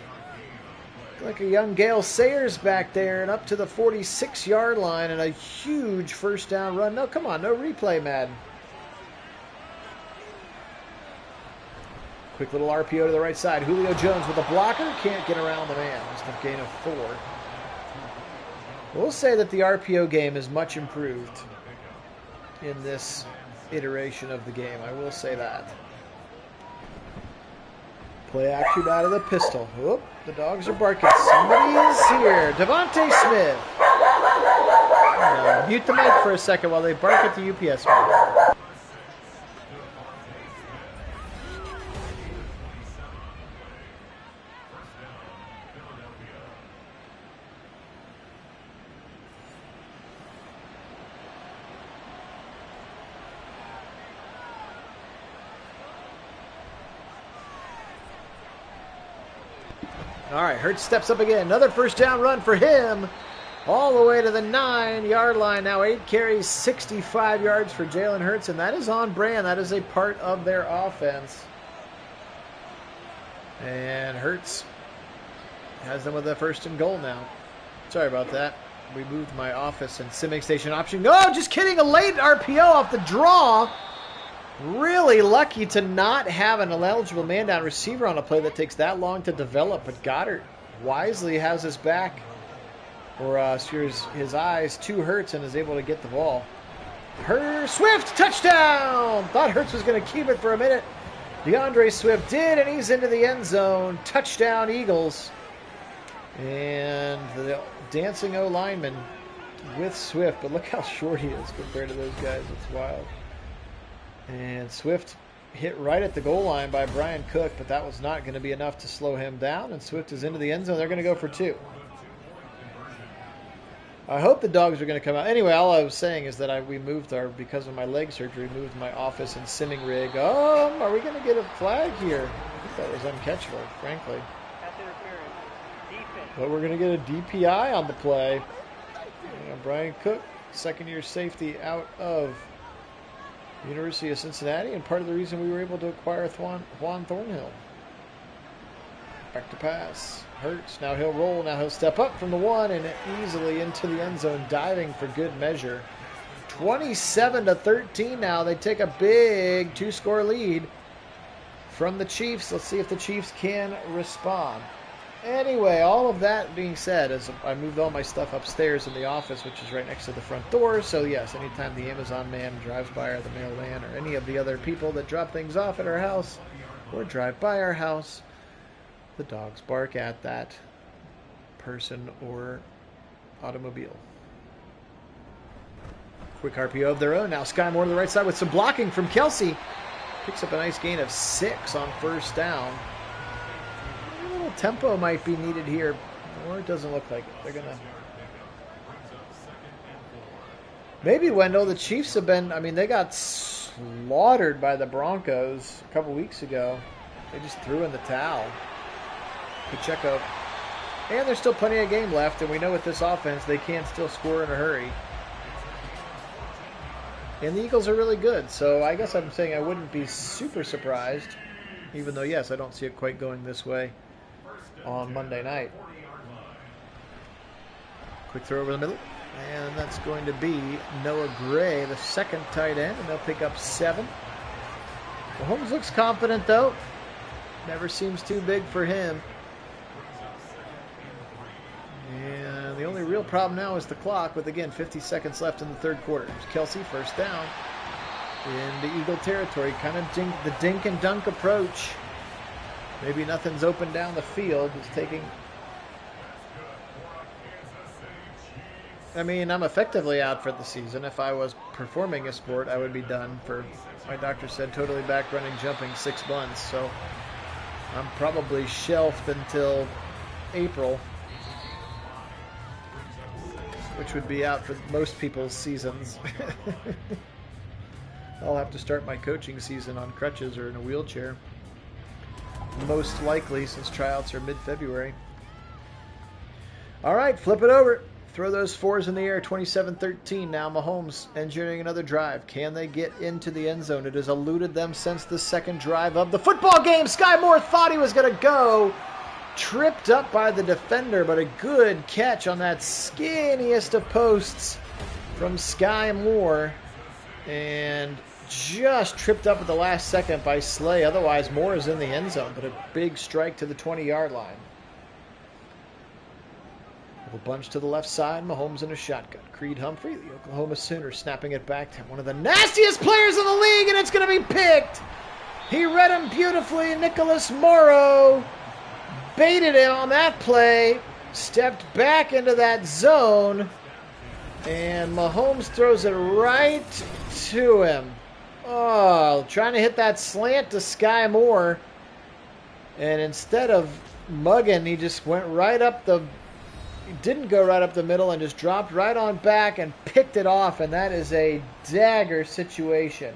like a young Gale Sayers back there, and up to the 46-yard line, and a huge first down run. No, come on, no replay, Madden. Quick little RPO to the right side. Julio Jones with a blocker. Can't get around the man. Just a gain of 4. We'll say that the RPO game is much improved in this iteration of the game. I will say that. Play action out of the pistol. Whoop, the dogs are barking. Somebody is here. Devontae Smith. Mute the mic for a second while they bark at the UPS man. All right, Hurts steps up again. Another first down run for him. All the way to the 9-yard line. Now 8 carries, 65 yards for Jalen Hurts, and that is on brand. That is a part of their offense. And Hurts has them with a 1st and goal now. Sorry about that. We moved my office and simming station option. No, just kidding. A late RPO off the draw. Really lucky to not have an eligible man down receiver on a play that takes that long to develop. But Goddard wisely has his back, or steers his eyes to Hurts and is able to get the ball. Swift, touchdown! Thought Hurts was going to keep it for a minute. DeAndre Swift did, and he's into the end zone. Touchdown, Eagles. And the dancing O-lineman with Swift, but look how short he is compared to those guys. It's wild. And Swift hit right at the goal line by Brian Cook, but that was not going to be enough to slow him down, and Swift is into the end zone. They're going to go for 2. I hope the dogs are going to come out. Anyway, all I was saying is that we moved because of my leg surgery, moved my office and simming rig. Are we going to get a flag here? I think that was uncatchable, frankly. But we're going to get a DPI on the play. Brian Cook, 2nd-year safety out of University of Cincinnati, and part of the reason we were able to acquire Juan Thornhill. Back to pass. Hurts. Now he'll roll. Now he'll step up from the 1 and easily into the end zone, diving for good measure. 27-13 now. They take a big 2-score lead from the Chiefs. Let's see if the Chiefs can respond. Anyway, all of that being said, as I moved all my stuff upstairs in the office, which is right next to the front door, so yes, anytime the Amazon man drives by, or the mailman, or any of the other people that drop things off at our house or drive by our house, the dogs bark at that person or automobile. Quick RPO of their own. Now Sky Moore to the right side with some blocking from Kelsey. Picks up a nice gain of 6 on first down. A little tempo might be needed here. Or it doesn't look like it. They're going to... Maybe, Wendell, the Chiefs have been... I mean, they got slaughtered by the Broncos a couple weeks ago. They just threw in the towel. Pacheco. And there's still plenty of game left, and we know with this offense they can still score in a hurry. And the Eagles are really good, so I guess I'm saying I wouldn't be super surprised, even though, yes, I don't see it quite going this way on Monday night. Quick throw over the middle, and that's going to be Noah Gray, the second tight end, and they'll pick up 7. Mahomes looks confident, though. Never seems too big for him. And the only real problem now is the clock, with, again, 50 seconds left in the third quarter. There's Kelsey, first down, into Eagle territory. Kind of the dink and dunk approach. Maybe nothing's open down the field. He's taking... I mean, I'm effectively out for the season. If I was performing a sport, I would be done for, my doctor said, totally back running, jumping 6 months. So I'm probably shelved until April, which would be out for most people's seasons. I'll have to start my coaching season on crutches or in a wheelchair. Most likely, since tryouts are mid-February. All right, flip it over. Throw those 4s in the air, 27-13. Now Mahomes engineering another drive. Can they get into the end zone? It has eluded them since the second drive of the football game. Sky Moore thought he was going to go. Tripped up by the defender, but a good catch on that skinniest of posts from Sky Moore. And just tripped up at the last second by Slay. Otherwise, Moore is in the end zone, but a big strike to the 20-yard line. A bunch to the left side. Mahomes in a shotgun. Creed Humphrey, the Oklahoma Sooners, snapping it back to him. One of the nastiest players in the league, and it's going to be picked. He read him beautifully. Nicholas Morrow baited him on that play. Stepped back into that zone. And Mahomes throws it right to him. Oh, trying to hit that slant to Sky Moore. And instead of mugging, he just went right up the... He didn't go right up the middle and just dropped right on back and picked it off, and that is a dagger situation.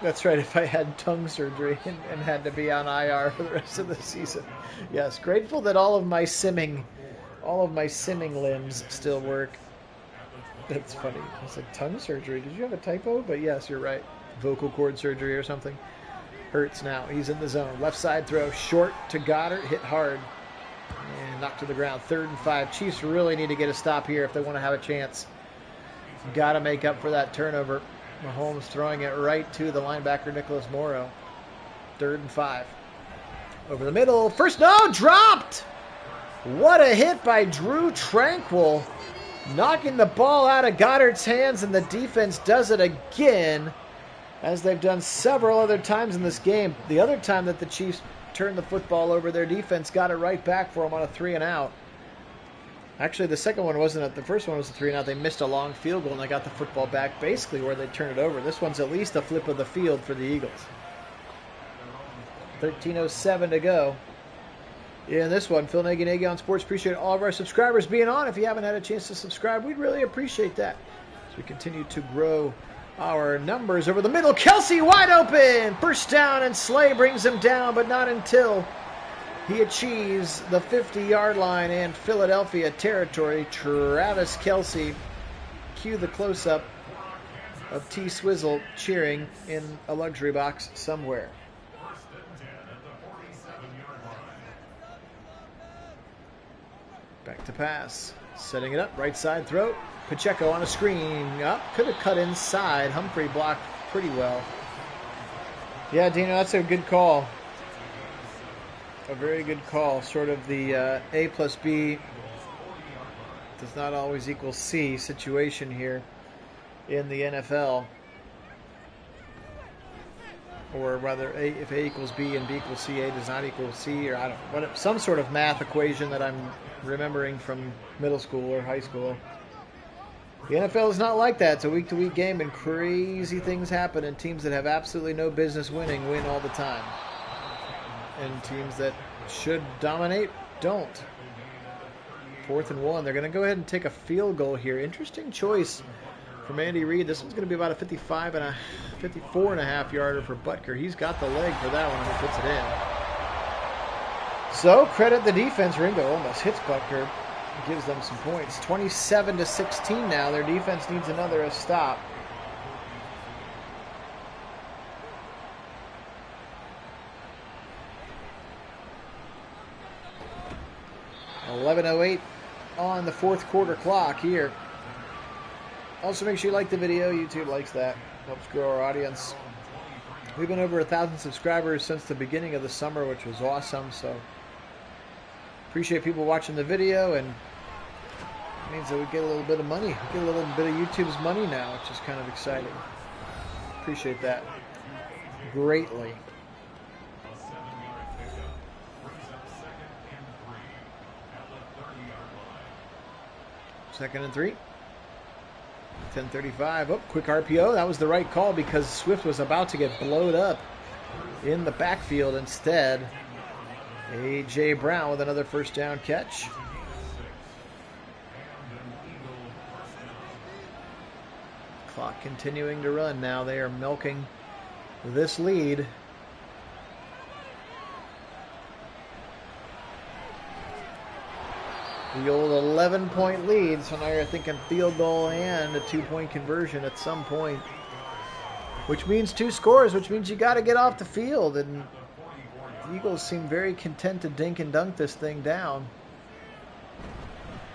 That's right, if I had tongue surgery and had to be on IR for the rest of the season. Yes, grateful that all of my simming limbs still work. That's funny. I said tongue surgery. Did you have a typo? But yes, you're right. Vocal cord surgery or something. Hurts now. He's in the zone. Left side throw. Short to Goddard. Hit hard. And knocked to the ground. 3rd and 5. Chiefs really need to get a stop here if they want to have a chance. Got to make up for that turnover. Mahomes throwing it right to the linebacker, Nicholas Morrow. 3rd and 5. Over the middle. First, no! Dropped! What a hit by Drew Tranquil. Knocking the ball out of Goddard's hands, and the defense does it again, as they've done several other times in this game. The other time that the Chiefs turned the football over, their defense got it right back for them on a 3-and-out. Actually, the second one wasn't it. The first one was a 3-and-out. They missed a long field goal, and they got the football back basically where they turned it over. This one's at least a flip of the field for the Eagles. 13:07 to go. In this one, Phil Nagy on Sports. Appreciate all of our subscribers being on. If you haven't had a chance to subscribe, we'd really appreciate that as we continue to grow our numbers. Over the middle, Kelsey wide open. First down, and Slay brings him down, but not until he achieves the 50-yard line in Philadelphia territory. Travis Kelsey. Cue the close-up of T. Swizzle cheering in a luxury box somewhere. Back to pass. Setting it up. Right side throw. Pacheco on a screen. Could have cut inside. Humphrey blocked pretty well. Yeah, Dino, that's a good call. A very good call. Sort of the A plus B does not always equal C situation here in the NFL. or whether if A equals B and B equals C, A does not equal C, or I don't know, some sort of math equation that I'm remembering from middle school or high school. The NFL is not like that. It's a week-to-week game, and crazy things happen, and teams that have absolutely no business winning win all the time. And teams that should dominate don't. 4th and 1. They're going to go ahead and take a field goal here. Interesting choice from Andy Reid. This one's going to be about a 54.5 yarder for Butker. He's got the leg for that one, and he puts it in. So credit the defense. Ringo almost hits Butker. Gives them some points. 27-16 now. Their defense needs another stop. .11:08 on the 4th quarter clock here. Also, make sure you like the video. YouTube likes that. Helps grow our audience. We've been over 1,000 subscribers since the beginning of the summer, which was awesome. So appreciate people watching the video, and it means that we get a little bit of money. We get a little bit of YouTube's money now, which is kind of exciting. Appreciate that greatly. Second and 3. 10:35. Oh, quick RPO. That was the right call because Swift was about to get blowed up in the backfield. Instead, A.J. Brown with another first down catch. Clock continuing to run now. They are milking this lead. The old 11-point lead, so now you're thinking field goal and a 2-point conversion at some point. Which means 2 scores, which means you got to get off the field. And the Eagles seem very content to dink and dunk this thing down.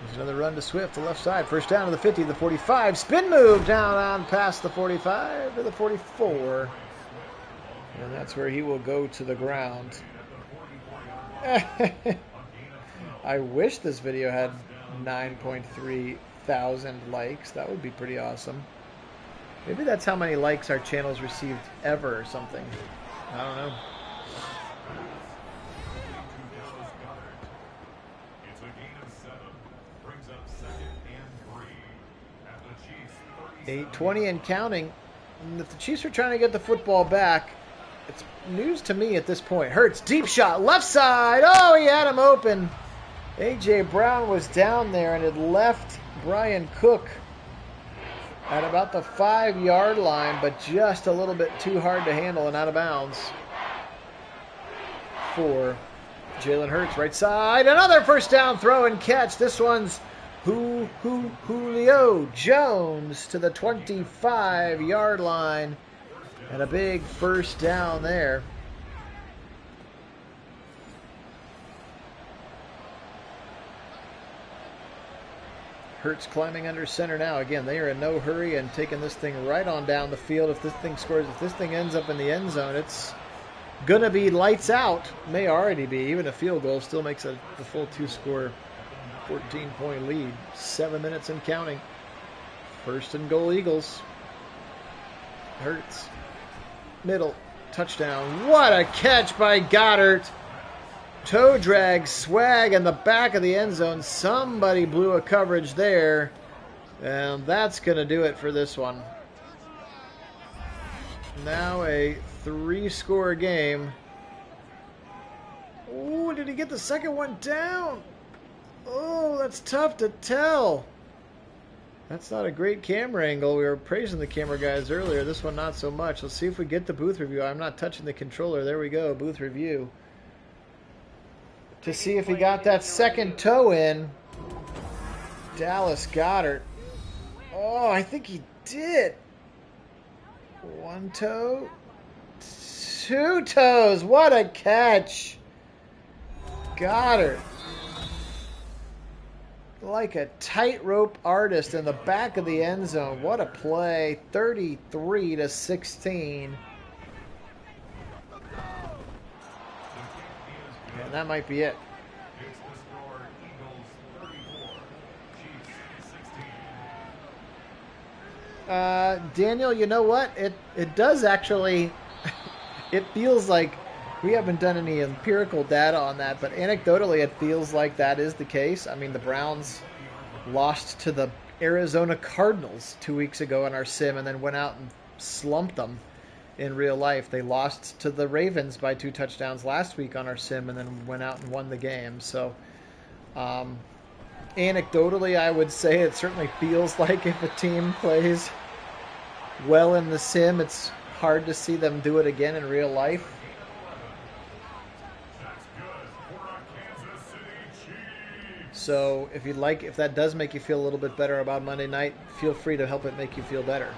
There's another run to Swift, the left side. First down to the 50, the 45. Spin move down on past the 45 to the 44. And that's where he will go to the ground. I wish this video had 9.3 thousand likes. That would be pretty awesome. Maybe that's how many likes our channel's received ever or something. I don't know. 8:20 and counting. And if the Chiefs are trying to get the football back, it's news to me at this point. Hurts, deep shot, left side. Oh, he had him open. A.J. Brown was down there and had left Brian Cook at about the 5-yard line, but just a little bit too hard to handle and out of bounds for Jalen Hurts. Right side, another first down throw and catch. This one's Julio Jones to the 25-yard line, and a big first down there. Hurts climbing under center now. Again, they are in no hurry and taking this thing right on down the field. If this thing scores, if this thing ends up in the end zone, it's going to be lights out. May already be. Even a field goal still makes the full 2-score 14-point lead. 7 minutes and counting. First and goal, Eagles. Hurts. Middle. Touchdown. What a catch by Goddard. Toe drag, swag in the back of the end zone. Somebody blew a coverage there. And that's going to do it for this one. Now a 3-score game. Oh, did he get the second one down? Oh, that's tough to tell. That's not a great camera angle. We were praising the camera guys earlier. This one not so much. Let's see if we get the booth review. I'm not touching the controller. There we go, booth review. To see if he got that second toe in. Dallas Goedert. Oh, I think he did. 1 toe. 2 toes. What a catch. Goedert. Like a tightrope artist in the back of the end zone. What a play. 33-16. And that might be it. Daniel, you know what? It does actually It feels like we haven't done any empirical data on that, but anecdotally it feels like that is the case. I mean, the Browns lost to the Arizona Cardinals 2 weeks ago in our sim and then went out and slumped them in real life. They lost to the Ravens by 2 touchdowns last week on our sim and then went out and won the game. So anecdotally, I would say it certainly feels like if a team plays well in the sim, it's hard to see them do it again in real life. So if that does make you feel a little bit better about Monday night, feel free to help it make you feel better.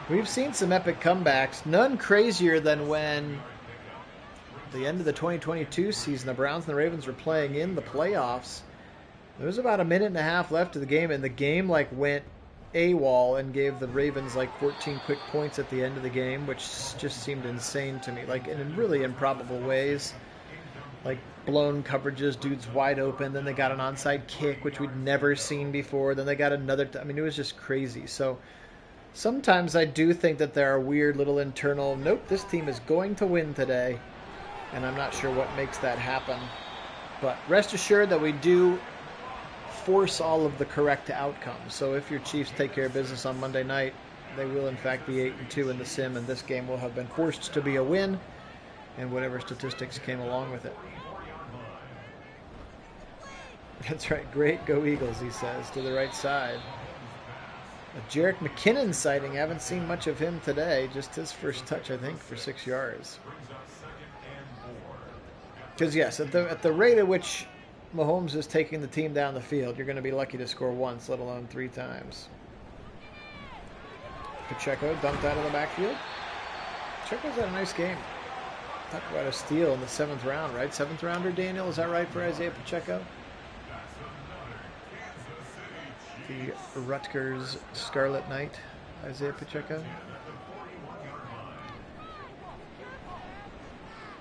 We've seen some epic comebacks, none crazier than when the end of the 2022 season, the Browns and the Ravens were playing in the playoffs. There was about a minute and a half left of the game, and the game went AWOL and gave the Ravens 14 quick points at the end of the game, which just seemed insane to me, in really improbable ways. Blown coverages, dudes wide open, then they got an onside kick, which we'd never seen before, then they got another, it was just crazy. So sometimes I do think that there are weird little internal, nope, this team is going to win today, and I'm not sure what makes that happen. But rest assured that we do force all of the correct outcomes. So if your Chiefs take care of business on Monday night, they will in fact be 8-2 in the sim, and this game will have been forced to be a win, and whatever statistics came along with it. That's right. Great. Go Eagles, he says, to the right side. A Jerick McKinnon sighting. Haven't seen much of him today. Just his first touch, I think, for 6 yards. Because, yes, at the rate at which Mahomes is taking the team down the field, you're going to be lucky to score once, let alone 3 times. Pacheco dumped out of the backfield. Pacheco's had a nice game. Talk about a steal in the 7th round, right? 7th rounder, Daniel? Is that right for Isaiah Pacheco? The Rutgers Scarlet Knight, Isaiah Pacheco.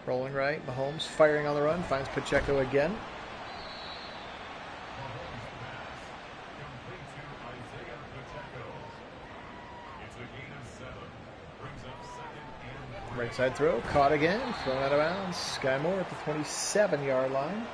Rolling right, Mahomes firing on the run, finds Pacheco again. Right side throw, caught again, thrown out of bounds. Sky Moore at the 27-yard line.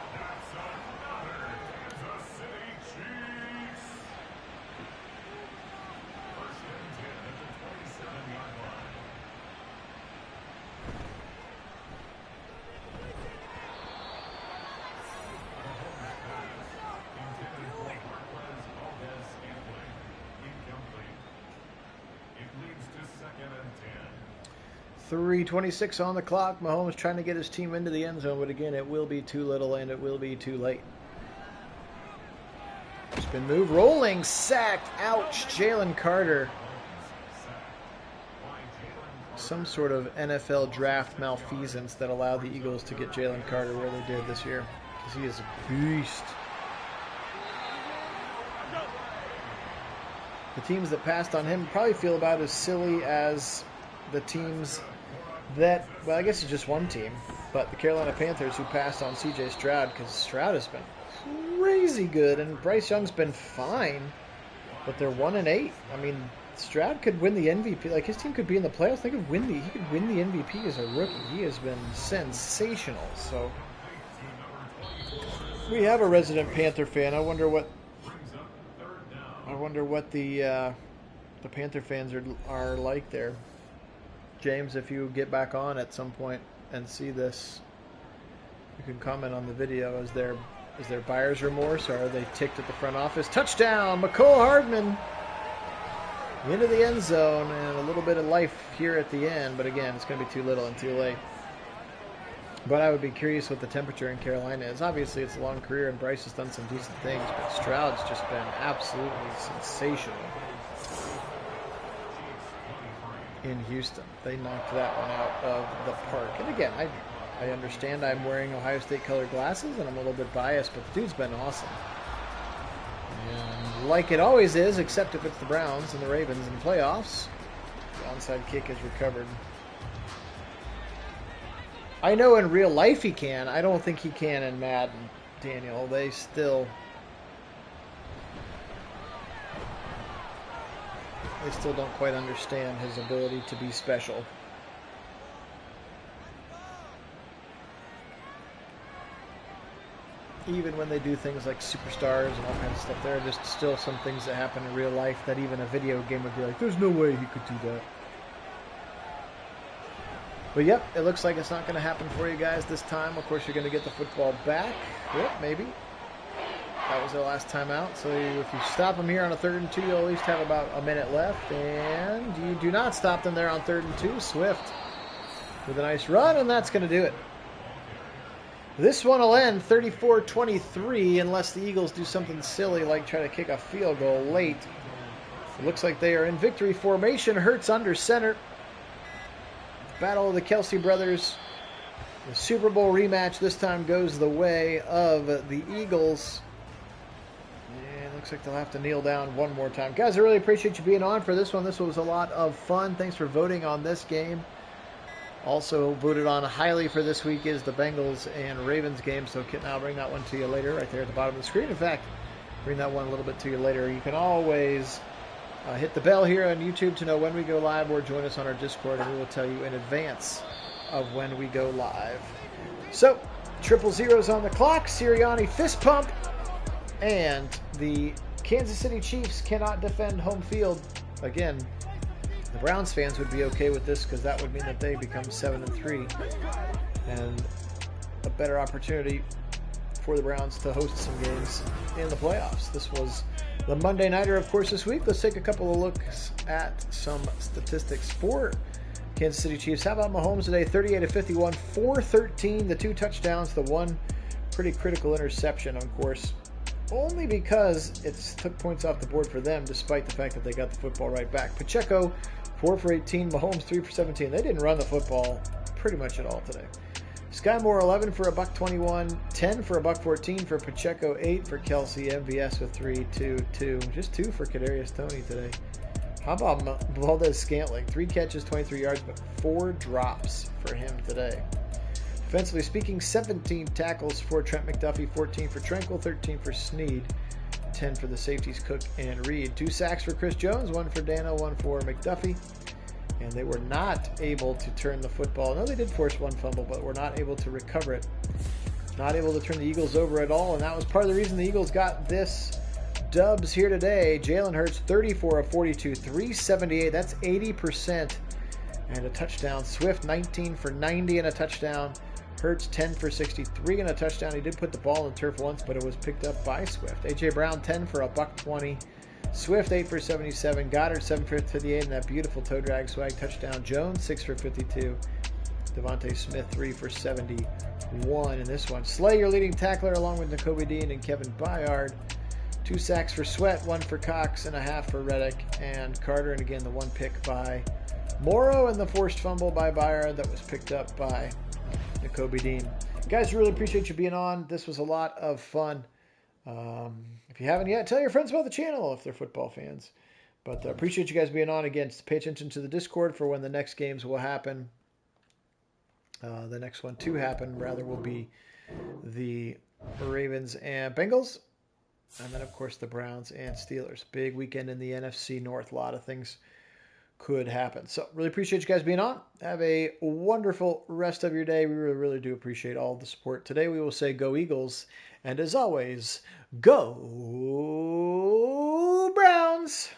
.3:26 on the clock. Mahomes trying to get his team into the end zone, but again, it will be too little and it will be too late. Spin move, rolling, sacked, ouch, Jalen Carter. Some sort of NFL draft malfeasance that allowed the Eagles to get Jalen Carter where they did this year, because he is a beast. The teams that passed on him probably feel about as silly as the teams that, well, I guess it's just one team, but the Carolina Panthers who passed on C.J. Stroud, because Stroud has been crazy good, and Bryce Young's been fine, but they're 1-8. I mean, Stroud could win the MVP. His team could be in the playoffs. He could win the MVP as a rookie. He has been sensational. So we have a resident Panther fan. I wonder what the Panther fans are like there. James, if you get back on at some point and see this, you can comment on the video. Is there buyer's remorse, or are they ticked at the front office? Touchdown, McCole Hardman into the end zone, and a little bit of life here at the end, but again, it's going to be too little and too late. But I would be curious what the temperature in Carolina is. Obviously, it's a long career, and Bryce has done some decent things, but Stroud's just been absolutely sensational in Houston. They knocked that one out of the park. And again, I understand I'm wearing Ohio State colored glasses, and I'm a little bit biased, but the dude's been awesome. And like it always is, except if it's the Browns and the Ravens in the playoffs, the onside kick is recovered. I know in real life he can. I don't think he can in Madden, Daniel. They still... they still don't quite understand his ability to be special. Even when they do things like superstars and all kinds of stuff, there are just still some things that happen in real life that even a video game would be like, there's no way he could do that. But yep, it looks like it's not going to happen for you guys this time. Of course, you're going to get the football back. Yep, maybe. That was their last time out. So if you stop them here on a 3rd and 2, you'll at least have about a minute left. And you do not stop them there on 3rd and 2. Swift with a nice run, and that's going to do it. This one will end 34-23 unless the Eagles do something silly like try to kick a field goal late. It looks like they are in victory formation. Hurts under center. Battle of the Kelsey brothers. The Super Bowl rematch this time goes the way of the Eagles. And looks like they'll have to kneel down one more time. Guys, I really appreciate you being on for this one. This was a lot of fun. Thanks for voting on this game. Also voted on highly for this week is the Bengals and Ravens game. So Kit Nagy, I'll bring that one to you later right there at the bottom of the screen. In fact, bring that one a little bit to you later. You can always hit the bell here on YouTube to know when we go live, or join us on our Discord, and we will tell you in advance of when we go live. So, 000's on the clock. Sirianni fist pump. And the Kansas City Chiefs cannot defend home field. Again, the Browns fans would be okay with this because that would mean that they become 7-3. And a better opportunity for the Browns to host some games in the playoffs. This was the Monday Nighter, of course, this week. Let's take a couple of looks at some statistics for Kansas City Chiefs. How about Mahomes today? 38-51, 413, the 2 touchdowns, the 1 pretty critical interception, of course, only because it took points off the board for them, despite the fact that they got the football right back. Pacheco, 4 for 18, Mahomes 3 for 17. They didn't run the football pretty much at all today. Sky Moore, 11 for $121, 10 for $114 for Pacheco, 8 for Kelsey, MVS with 3, 2, 2. Just 2 for Kadarius Toney today. How about Valdez-Scantling? 3 catches, 23 yards, but 4 drops for him today. Defensively speaking, 17 tackles for Trent McDuffie, 14 for Tranquil, 13 for Snead, 10 for the safeties Cook and Reed. 2 sacks for Chris Jones, 1 for Dano, 1 for McDuffie. And they were not able to turn the football. No, they did force 1 fumble, but were not able to recover it. Not able to turn the Eagles over at all, and that was part of the reason the Eagles got this dubs here today. Jalen Hurts, 34 of 42, 378. That's 80%. And a touchdown. Swift, 19 for 90 and a touchdown. Hurts, 10 for 63 and a touchdown. He did put the ball in the turf once, but it was picked up by Swift. A.J. Brown, 10 for $120. Swift, 8 for 77. Goddard, 7 for 58, and that beautiful toe drag swag touchdown. Jones, 6 for 52. Devontae Smith, 3 for 71 in this one. Slay, your leading tackler, along with Nakobe Dean and Kevin Byard. 2 sacks for Sweat, 1 for Cox, and a half for Reddick and Carter. And again, the 1 pick by Morrow and the forced fumble by Byard that was picked up by Nakobe Dean. Guys, really appreciate you being on. This was a lot of fun. If you haven't yet, tell your friends about the channel if they're football fans. But appreciate you guys being on. Again, pay attention to the Discord for when the next games will happen. The next one to happen, rather, will be the Ravens and Bengals. And then, of course, the Browns and Steelers. Big weekend in the NFC North. A lot of things could happen. So, really appreciate you guys being on. Have a wonderful rest of your day. We really, really do appreciate all the support. Today, we will say go Eagles. And as always, go Browns!